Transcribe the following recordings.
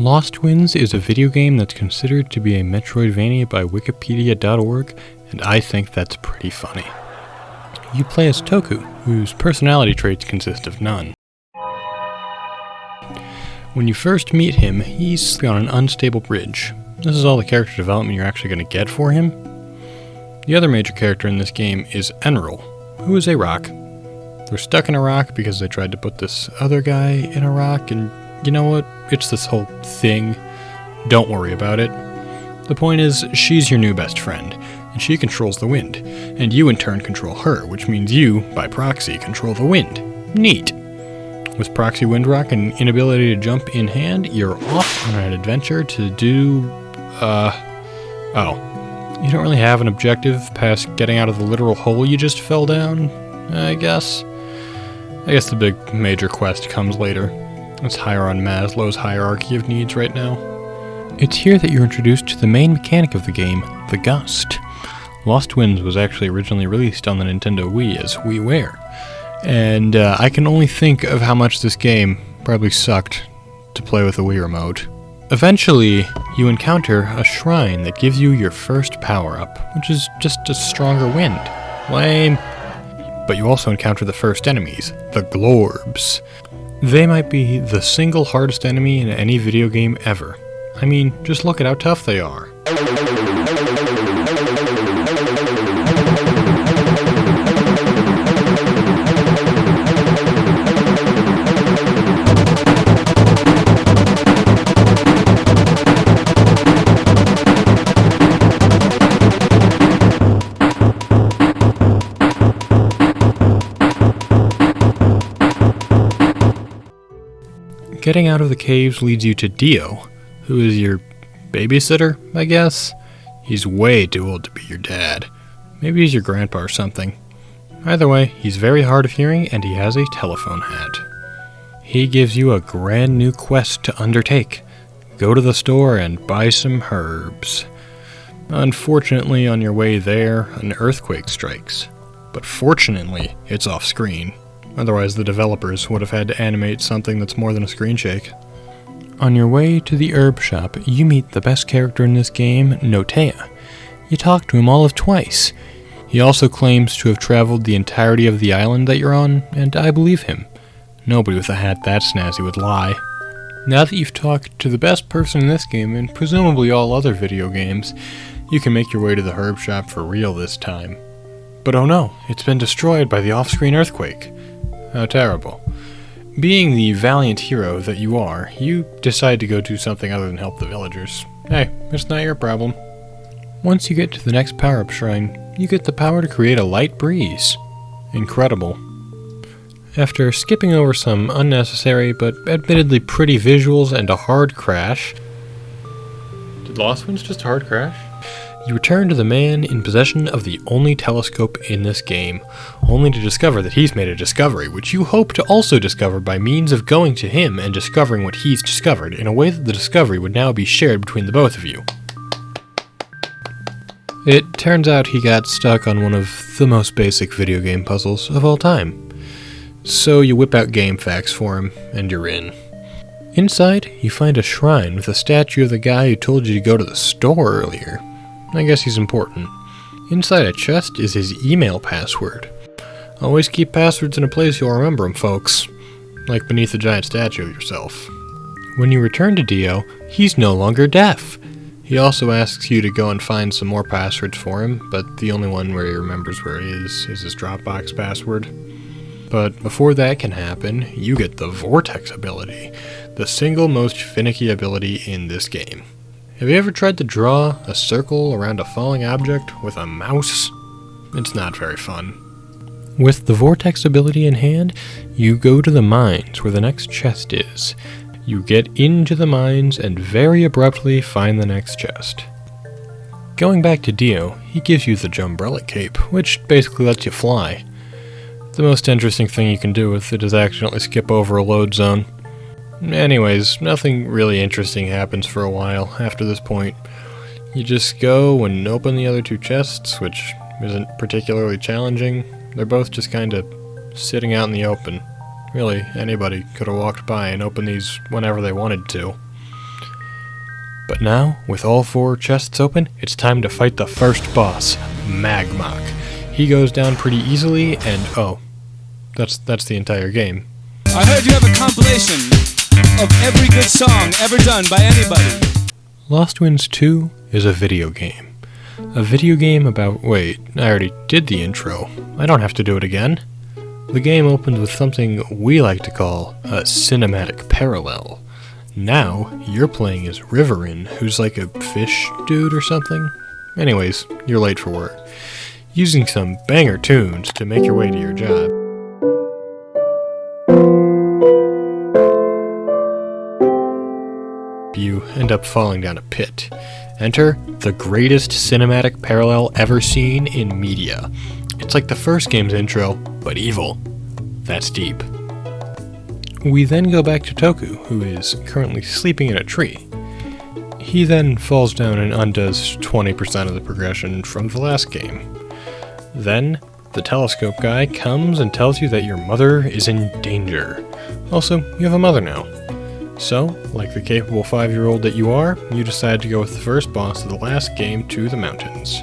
LostWinds is a video game that's considered to be a Metroidvania by Wikipedia.org, and I think that's pretty funny. You play as Toku, whose personality traits consist of none. When you first meet him, he's on an unstable bridge. This is all the character development you're actually going to get for him. The other major character in this game is Enril, who is a rock. They're stuck in a rock because they tried to put this other guy in a rock, and you know what? It's this whole thing. Don't worry about it. The point is, she's your new best friend, and she controls the wind, and you in turn control her, which means you, by proxy, control the wind. Neat! With Proxy Windrock and inability to jump in hand, you're off on an adventure to do, you don't really have an objective past getting out of the literal hole you just fell down, I guess. The big major quest comes later. It's higher on Maslow's hierarchy of needs right now. It's here that you're introduced to the main mechanic of the game, the gust. LostWinds was actually originally released on the Nintendo Wii as WiiWare, and I can only think of how much this game probably sucked to play with the Wii remote. Eventually, you encounter a shrine that gives you your first power-up, which is just a stronger wind. Lame. But you also encounter the first enemies, the Glorbs. They might be the single hardest enemy in any video game ever. I mean, just look at how tough they are. Getting out of the caves leads you to Dio, who is your babysitter, I guess? He's way too old to be your dad. Maybe he's your grandpa or something. Either way, he's very hard of hearing and he has a telephone hat. He gives you a brand new quest to undertake. Go to the store and buy some herbs. Unfortunately, on your way there, an earthquake strikes. But fortunately, it's off screen. Otherwise, the developers would have had to animate something that's more than a screen shake. On your way to the herb shop, you meet the best character in this game, Notea. You talk to him all of twice. He also claims to have traveled the entirety of the island that you're on, and I believe him. Nobody with a hat that snazzy would lie. Now that you've talked to the best person in this game, and presumably all other video games, you can make your way to the herb shop for real this time. But oh no, it's been destroyed by the off-screen earthquake. How terrible. Being the valiant hero that you are, you decide to go do something other than help the villagers. Hey, it's not your problem. Once you get to the next power-up shrine, you get the power to create a light breeze. Incredible. After skipping over some unnecessary but admittedly pretty visuals and a hard crash... Did LostWinds just hard crash? You return to the man in possession of the only telescope in this game, only to discover that he's made a discovery, which you hope to also discover by means of going to him and discovering what he's discovered, in a way that the discovery would now be shared between the both of you. It turns out he got stuck on one of the most basic video game puzzles of all time. So you whip out game facts for him, and you're in. Inside, you find a shrine with a statue of the guy who told you to go to the store earlier. I guess he's important. Inside a chest is his email password. Always keep passwords in a place you'll remember them, folks. Like beneath a giant statue of yourself. When you return to Dio, he's no longer deaf. He also asks you to go and find some more passwords for him, but the only one where he remembers where he is his Dropbox password. But before that can happen, you get the Vortex ability, the single most finicky ability in this game. Have you ever tried to draw a circle around a falling object with a mouse? It's not very fun. With the Vortex ability in hand, you go to the mines where the next chest is. You get into the mines and very abruptly find the next chest. Going back to Dio, he gives you the Jumbrella Cape, which basically lets you fly. The most interesting thing you can do with it is accidentally skip over a load zone. Anyways, nothing really interesting happens for a while after this point. You just go and open the other two chests, which isn't particularly challenging. They're both just kind of sitting out in the open. Really, anybody could have walked by and opened these whenever they wanted to. But now, with all 4 chests open, it's time to fight the first boss, Magmok. He goes down pretty easily, and oh, that's the entire game. I heard you have a compilation of every good song ever done by anybody. LostWinds 2 is a video game. A video game about... wait, I already did the intro. I don't have to do it again. The game opens with something we like to call a cinematic parallel. Now, you're playing as Riverin, who's like a fish dude or something. Anyways, you're late for work. Using some banger tunes to make your way to your job. You end up falling down a pit. Enter the greatest cinematic parallel ever seen in media. It's like the first game's intro, but evil. That's deep. We then go back to Toku, who is currently sleeping in a tree. He then falls down and undoes 20% of the progression from the last game. Then, the telescope guy comes and tells you that your mother is in danger. Also, you have a mother now. So, like the capable 5-year-old that you are, you decide to go with the first boss of the last game to the mountains.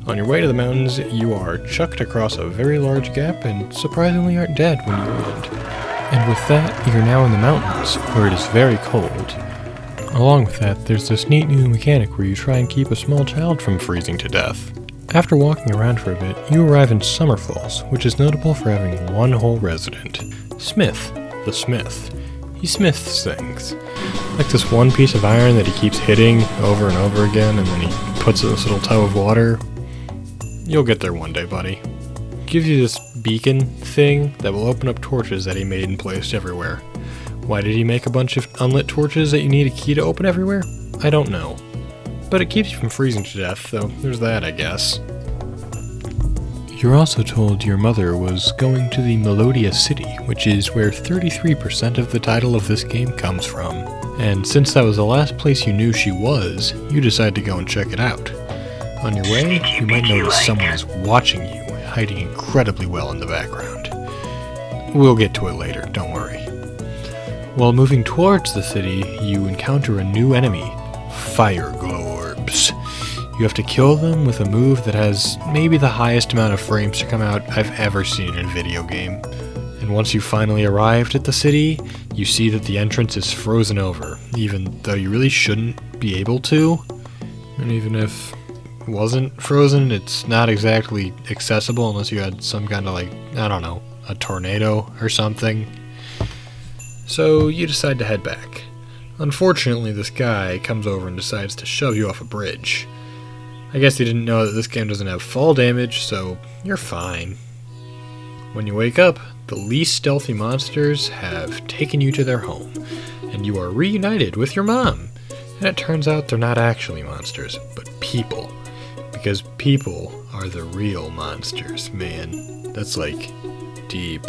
On your way to the mountains, you are chucked across a very large gap and surprisingly aren't dead when you land. And with that, you're now in the mountains, where it is very cold. Along with that, there's this neat new mechanic where you try and keep a small child from freezing to death. After walking around for a bit, you arrive in Summer Falls, which is notable for having one whole resident. Smith, the smith. He smiths things. Like this one piece of iron that he keeps hitting over and over again, and then he puts it in this little tub of water. You'll get there one day, buddy. Gives you this beacon thing that will open up torches that he made and placed everywhere. Why did he make a bunch of unlit torches that you need a key to open everywhere? I don't know. But it keeps you from freezing to death, though there's that, I guess. You're also told your mother was going to the Melodia City, which is where 33% of the title of this game comes from. And since that was the last place you knew she was, you decide to go and check it out. On your way, you might notice someone is watching you, hiding incredibly well in the background. We'll get to it later, don't worry. While moving towards the city, you encounter a new enemy, Fire Globes. You have to kill them with a move that has maybe the highest amount of frames to come out I've ever seen in a video game. And once you've finally arrived at the city, you see that the entrance is frozen over, even though you really shouldn't be able to. And even if it wasn't frozen, it's not exactly accessible unless you had some kind of a tornado or something. So you decide to head back. Unfortunately, this guy comes over and decides to shove you off a bridge. I guess he didn't know that this game doesn't have fall damage, so you're fine. When you wake up, the least stealthy monsters have taken you to their home, and you are reunited with your mom. And it turns out they're not actually monsters, but people. Because people are the real monsters, man. That's deep.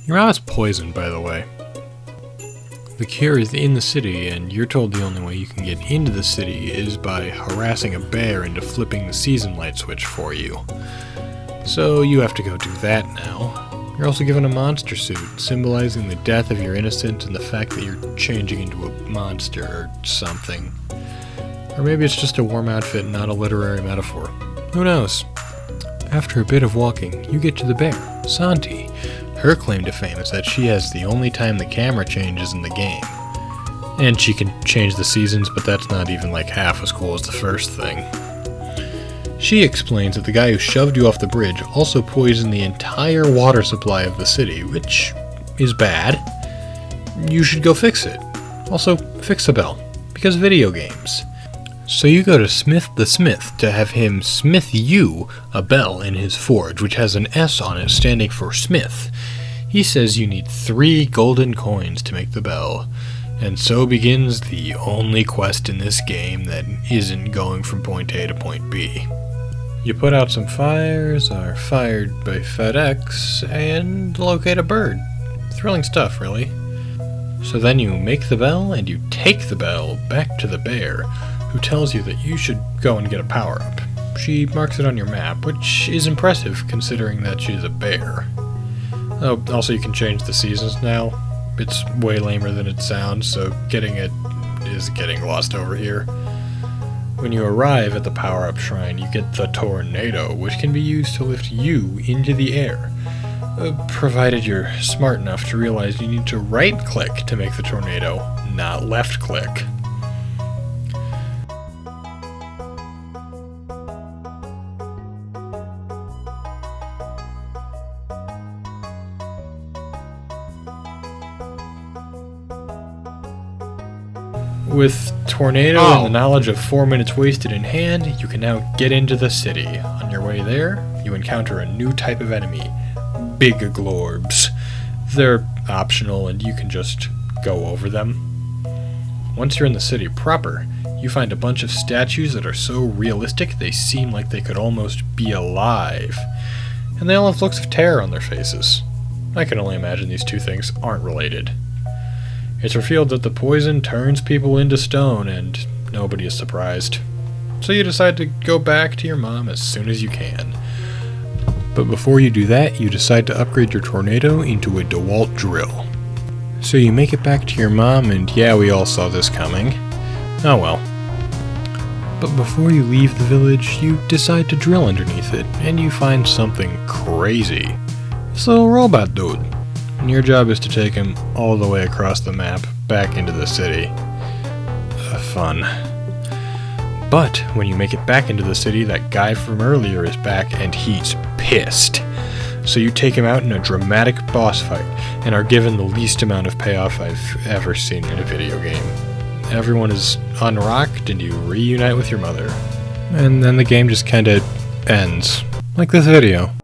Your mom is poisoned, by the way. The cure is in the city, and you're told the only way you can get into the city is by harassing a bear into flipping the season light switch for you. So you have to go do that now. You're also given a monster suit, symbolizing the death of your innocence and the fact that you're changing into a monster or something. Or maybe it's just a warm outfit and not a literary metaphor. Who knows? After a bit of walking, you get to the bear, Santi. Her claim to fame is that she has the only time the camera changes in the game. And she can change the seasons, but that's not even half as cool as the first thing. She explains that the guy who shoved you off the bridge also poisoned the entire water supply of the city, which is bad. You should go fix it. Also, fix the bell, because video games. So you go to Smith the Smith to have him smith you a bell in his forge, which has an S on it standing for Smith. He says you need 3 golden coins to make the bell, and so begins the only quest in this game that isn't going from point A to point B. You put out some fires, are fired by FedEx, and locate a bird. Thrilling stuff, really. So then you make the bell, and you take the bell back to the bear, who tells you that you should go and get a power-up. She marks it on your map, which is impressive considering that she's a bear. Oh, also you can change the seasons now. It's way lamer than it sounds, so getting a is getting lost over here. When you arrive at the power-up shrine, you get the tornado, which can be used to lift you into the air. Provided you're smart enough to realize you need to right-click to make the tornado, not left-click. With Tornado and the knowledge of 4 minutes wasted in hand, you can now get into the city. On your way there, you encounter a new type of enemy, Big Glorbs. They're optional and you can just go over them. Once you're in the city proper, you find a bunch of statues that are so realistic they seem like they could almost be alive. And they all have looks of terror on their faces. I can only imagine these two things aren't related. It's revealed that the poison turns people into stone, and nobody is surprised. So you decide to go back to your mom as soon as you can. But before you do that, you decide to upgrade your tornado into a DeWalt drill. So you make it back to your mom, and yeah, we all saw this coming. Oh well. But before you leave the village, you decide to drill underneath it, and you find something crazy. This little robot dude. And your job is to take him all the way across the map, back into the city. Fun. But when you make it back into the city, that guy from earlier is back and he's pissed. So you take him out in a dramatic boss fight, and are given the least amount of payoff I've ever seen in a video game. Everyone is unrocked, and you reunite with your mother. And then the game just kinda ends. Like this video.